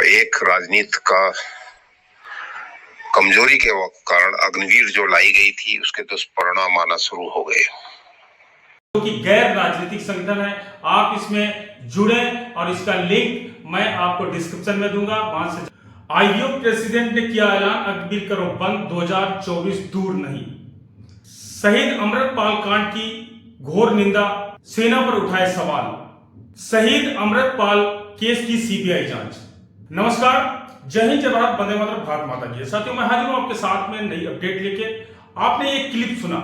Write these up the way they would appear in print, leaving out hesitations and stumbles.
और एक राजनीति का कमजोरी के कारण अग्निवीर जो लाई गई थी उसके दुष्परिणाम आना शुरू हो गए। जो कि गैर राजनीतिक संगठन है, आप इसमें जुड़े और इसका लिंक मैं आपको डिस्क्रिप्शन में दूंगा, वहां से। आईवीओ प्रेसिडेंट ने किया ऐलान, अग्निवीर करो बंद, 2024 दूर नहीं। शहीद अमृतपाल कांड की घोर निंदा, सेना पर उठाए सवाल, शहीद अमृतपाल केस की सीबीआई जांच। नमस्कार, जय हिंद, जय भारत, वंदे मातरम, भारत माता की। साथियों, मैं हाजिर हूं आपके साथ में नई अपडेट लेके। आपने एक क्लिप सुना,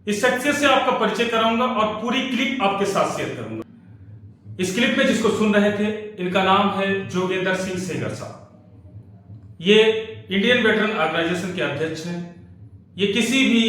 इस सक्सेस से आपका परिचय कराऊंगा और पूरी क्लिप आपके साथ शेयर करूंगा। इस क्लिप में जिसको सुन रहे थे, इनका नाम है जोगेंद्र सिंह सेंगर साहब। ये इंडियन वेटरन ऑर्गेनाइजेशन के अध्यक्ष हैं। ये किसी भी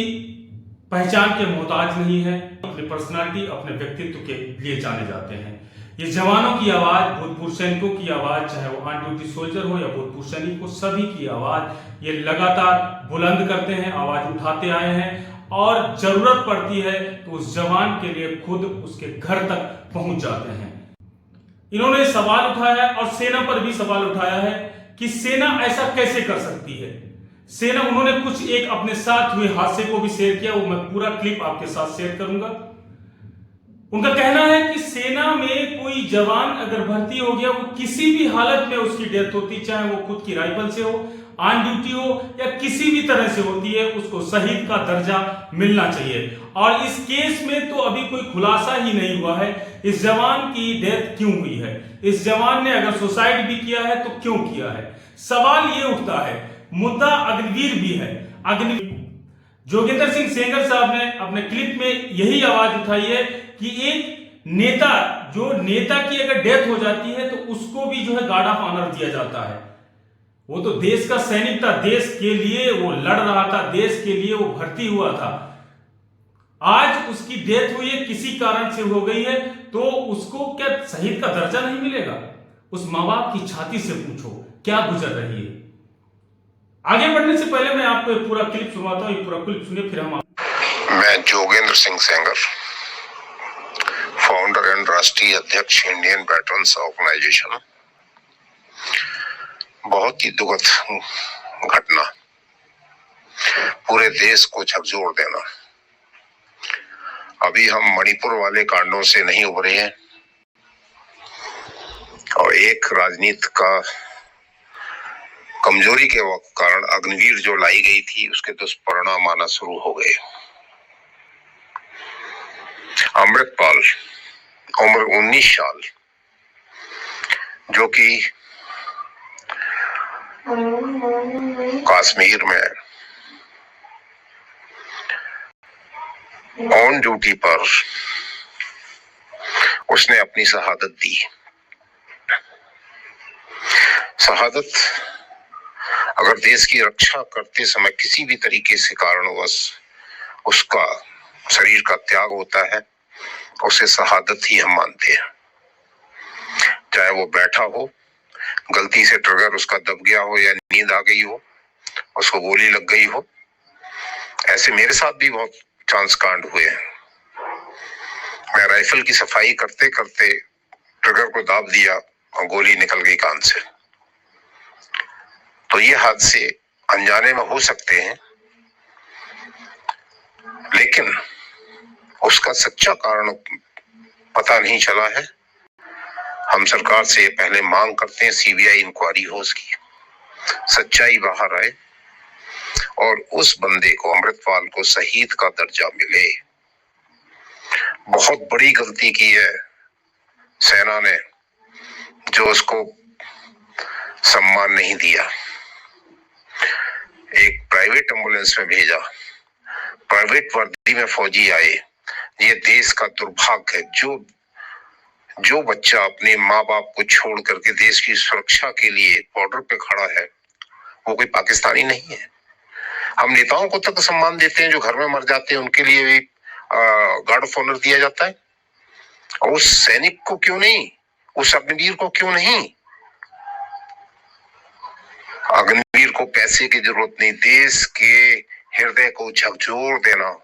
पहचान के मोहताज नहीं है, अपनी पर्सनालिटी, अपने व्यक्तित्व के लिए जाने जाते हैं। ये जवानों की आवाज, भूतपूर्व सैनिकों की आवाज, चाहे वो ऑन ड्यूटी सोल्जर हो या भूतपूर्व सैनिक हो, सभी की आवाज ये लगातार बुलंद करते हैं, आवाज उठाते आए हैं और जरूरत पड़ती है तो उस जवान के लिए खुद उसके घर तक पहुंच जाते हैं। इन्होंने सवाल उठाया है और सेना पर भी सवाल उठाया है कि सेना ऐसा कैसे कर सकती है। सेना, उन्होंने कुछ एक अपने साथ हुए हादसे को भी शेयर किया, वो मैं पूरा क्लिप आपके साथ शेयर करूंगा। उनका कहना है कि सेना में कोई जवान अगर भर्ती हो गया, वो किसी भी हालत में उसकी डेथ होती, चाहे वो खुद की राइफल से हो, ऑन ड्यूटी हो या किसी भी तरह से होती है, उसको शहीद का दर्जा मिलना चाहिए। और इस केस में तो अभी कोई खुलासा ही नहीं हुआ है इस जवान की डेथ क्यों हुई है। इस जवान ने अगर सुसाइड भी किया है तो क्यों किया है। सवाल ये उठता है, मुद्दा अग्निवीर भी है। अग्निवीर जोगेंद्र सिंह सेंगर साहब ने अपने क्लिप में यही आवाज उठाई है कि एक नेता, जो नेता की अगर डेथ हो जाती है तो उसको भी जो है गार्ड ऑफ ऑनर दिया जाता है। वो तो देश का सैनिक था, देश के लिए वो लड़ रहा था, देश के लिए वो भर्ती हुआ था। आज उसकी डेथ हुई है, किसी कारण से हो गई है, तो उसको क्या शहीद का दर्जा नहीं मिलेगा? उस मां बाप की छाती से पूछो क्या गुजर रही है। आगे बढ़ने से पहले मैं आपको एक पूरा क्लिप सुनाता हूं, पूरा क्लिप सुनिए, फिर हम। मैं जोगेंद्र सिंह सेंगर, फाउंडर एंड राष्ट्रीय अध्यक्ष इंडियन वेटरन्स ऑर्गेनाइजेशन। बहुत ही दुखद घटना, पूरे देश को झकझोर देना। अभी हम मणिपुर वाले कांडों से नहीं उभरे हैं और एक राजनीति का कमजोरी के कारण अग्निवीर जो लाई गई थी उसके दुष्परिणाम आना शुरू हो गए। अमृतपाल, उम्र 19 साल, जो कि कश्मीर में ऑन ड्यूटी पर उसने अपनी शहादत दी। शहादत अगर देश की रक्षा करते समय किसी भी तरीके से कारणवश उसका शरीर का त्याग होता है, उसे शहादत ही हम मानते हैं। चाहे वो बैठा हो, गलती से ट्रिगर उसका दब गया हो या नींद आ गई हो, उसको गोली लग गई हो। ऐसे मेरे साथ भी बहुत चांस कांड हुए हैं। मैं राइफल की सफाई करते करते ट्रिगर को दाब दिया और गोली निकल गई कान से। तो ये हादसे अनजाने में हो सकते हैं, लेकिन उसका सच्चा कारण पता नहीं चला है। हम सरकार से पहले मांग करते हैं सीबीआई इंक्वायरी हो, उसकी सच्चाई बाहर आए और उस बंदे को, अमृतपाल को, शहीद का दर्जा मिले। बहुत बड़ी गलती की है सेना ने, जो उसको सम्मान नहीं दिया। एक प्राइवेट एम्बुलेंस में भेजा, प्राइवेट वर्दी में फौजी आए। ये देश का दुर्भाग्य है। जो बच्चा अपने माँ बाप को छोड़ करके देश की सुरक्षा के लिए बॉर्डर पे खड़ा है, वो कोई पाकिस्तानी नहीं है। हम नेताओं को तक सम्मान देते हैं, जो घर में मर जाते हैं उनके लिए भी गार्ड ऑफ ऑनर दिया जाता है, और उस सैनिक को क्यों नहीं, उस अग्निवीर को क्यों नहीं? अग्निवीर को पैसे की जरूरत नहीं, देश के हृदय को झकझोर देना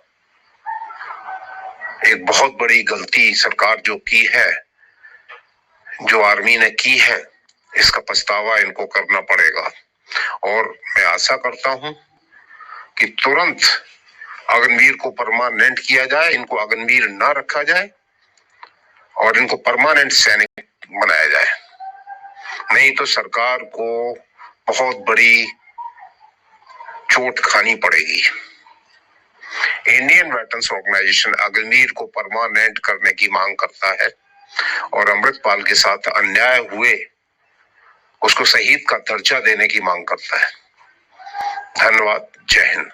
एक बहुत बड़ी गलती सरकार जो की है, जो आर्मी ने की है, इसका पछतावा इनको करना पड़ेगा। और मैं आशा करता हूं कि तुरंत अग्निवीर को परमानेंट किया जाए, इनको अग्निवीर ना रखा जाए और इनको परमानेंट सैनिक बनाया जाए, नहीं तो सरकार को बहुत बड़ी चोट खानी पड़ेगी। इंडियन वेटरन्स ऑर्गेनाइजेशन अग्निवीर को परमानेंट करने की मांग करता है और अमृतपाल के साथ अन्याय हुए उसको शहीद का दर्जा देने की मांग करता है। धन्यवाद। जय हिंद।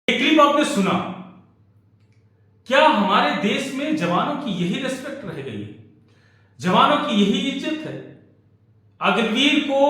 एक क्लिप आपने सुना, क्या हमारे देश में जवानों की यही रिस्पेक्ट रह गई है? जवानों की यही इज्जत है? अग्निवीर को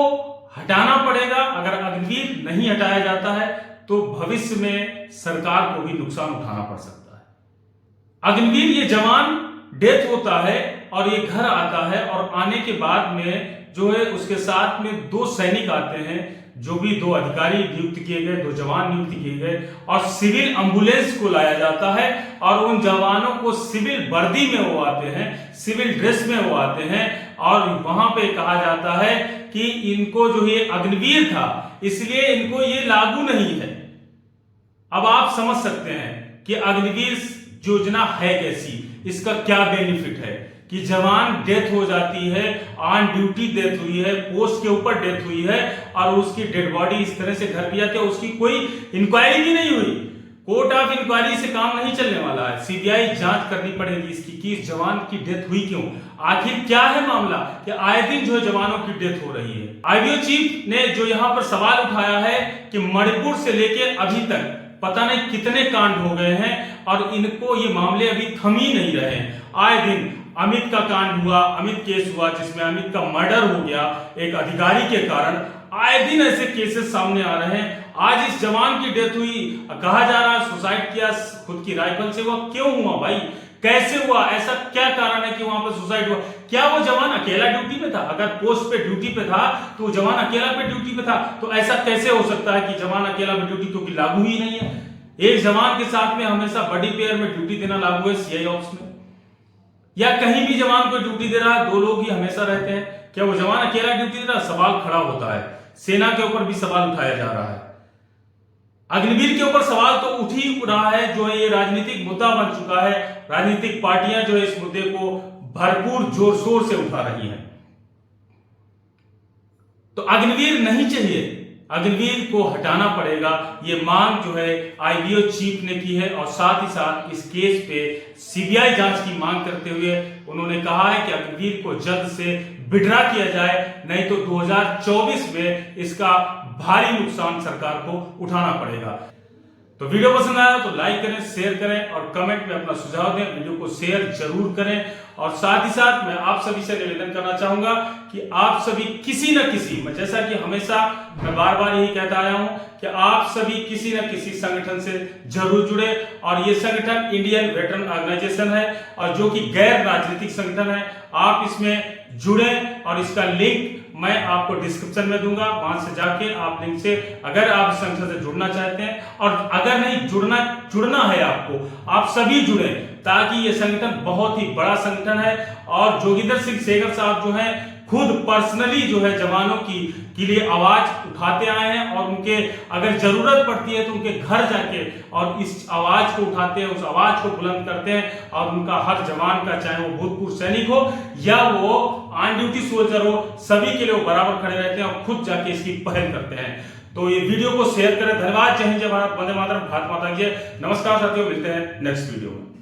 हटाना पड़ेगा। अगर अग्निवीर नहीं हटाया जाता है तो भविष्य में सरकार को भी नुकसान उठाना पड़ सकता है। अग्निवीर ये जवान डेथ होता है और ये घर आता है और आने के बाद में जो है उसके साथ में 2 सैनिक आते हैं, जो भी 2 अधिकारी नियुक्त किए गए, 2 जवान नियुक्त किए गए और सिविल एम्बुलेंस को लाया जाता है और उन जवानों को सिविल वर्दी में वो आते हैं, सिविल ड्रेस में वो आते हैं और वहां पे कहा जाता है कि इनको जो ये अग्निवीर था इसलिए इनको ये लागू नहीं है। अब आप समझ सकते हैं कि अग्निवीर योजना है कैसी, इसका क्या बेनिफिट है कि जवान डेथ हो जाती है, ऑन ड्यूटी डेथ हुई है, पोस्ट के ऊपर डेथ हुई है और उसकी डेड बॉडी इस तरह से घर भी आती है, उसकी कोई इंक्वायरी भी नहीं हुई। कोर्ट ऑफ इंक्वायरी से काम नहीं चलने वाला है। सीबीआई जांच करनी पड़ेगी इसकी कि इस जवान की डेथ हुई क्यों, आखिर क्या है मामला कि आए दिन जो जवानों की डेथ हो रही है। आईवीओ चीफ ने जो यहां पर सवाल उठाया है कि मणिपुर से लेके अभी तक पता नहीं कितने कांड हो गए हैं और इनको ये मामले अभी थम ही नहीं रहे हैं। आए दिन अमित का कांड हुआ, अमित केस हुआ जिसमें अमित का मर्डर हो गया एक अधिकारी के कारण। आए दिन ऐसे केसेस सामने आ रहे हैं। आज इस जवान की डेथ हुई, कहा जा रहा है सुसाइड किया खुद की राइफल से। हुआ क्यों हुआ भाई, कैसे हुआ, ऐसा क्या कारण है कि वहां पर सुसाइड हुआ? क्या वो जवान अकेला ड्यूटी पे था? अगर पोस्ट पे ड्यूटी पे था तो वो जवान अकेला पे ड्यूटी पे था, तो ऐसा कैसे हो सकता है कि जवान अकेला पे ड्यूटी, क्योंकि लागू ही नहीं है। एक जवान के साथ में हमेशा बड़ी पेयर में ड्यूटी देना लागू है सीआई ऑप्स में, या कहीं भी जवान को ड्यूटी दे रहा है 2 लोग ही हमेशा रहते हैं। क्या वो जवान अकेला ड्यूटी दे रहा है? सवाल खड़ा होता है। सेना के ऊपर भी सवाल उठाया जा रहा है, अग्निवीर के ऊपर सवाल तो उठ ही रहा है। जो है ये राजनीतिक मुद्दा बन चुका है। राजनीतिक पार्टियां जो है इस मुद्दे को भरपूर जोर शोर से उठा रही हैं। तो अग्निवीर नहीं चाहिए, अग्निवीर को हटाना पड़ेगा। ये मांग जो है आईवीओ चीफ ने की है और साथ ही साथ इस केस पे सीबीआई जांच की मांग करते हुए उन्होंने कहा है कि अग्निवीर को जल्द से विड्रॉ किया जाए, नहीं तो 2024 में इसका भारी नुकसान सरकार को उठाना पड़ेगा। तो वीडियो पसंद आया तो लाइक करें, शेयर करें और कमेंट में अपना सुझाव दें। वीडियो को शेयर जरूर करें और साथ ही साथ मैं आप सभी से निवेदन करना चाहूंगा कि आप सभी किसी न किसी, जैसा कि हमेशा मैं बार बार यही कहता आया हूं कि आप सभी किसी न किसी संगठन से जरूर जुड़े और ये संगठन इंडियन वेटरन ऑर्गेनाइजेशन है और जो कि गैर राजनीतिक संगठन है। आप इसमें जुड़े और इसका लिंक मैं आपको डिस्क्रिप्शन में दूंगा, वहां से जाके आप लिंक से अगर आप इस संगठन से जुड़ना चाहते हैं और अगर नहीं जुड़ना है आपको, आप सभी जुड़े ताकि ये संगठन बहुत ही बड़ा संगठन है और जोगिंदर सिंह सेगर साहब जो है खुद पर्सनली जो है जवानों के लिए आवाज उठाते आए हैं और उनके अगर जरूरत पड़ती है तो उनके घर जाके और इस आवाज को उठाते हैं, उस आवाज को बुलंद करते हैं और उनका हर जवान का, चाहे वो भूतपूर्व सैनिक हो या वो ऑन ड्यूटी सोल्जर हो, सभी के लिए वो बराबर खड़े रहते हैं और खुद जाके इसकी पहल करते हैं। तो ये वीडियो को शेयर करें। धन्यवाद। जय हिंद, जय भारत, वंदे मातरम, भारत माता की जय। नमस्कार साथियों, मिलते हैं नेक्स्ट वीडियो में।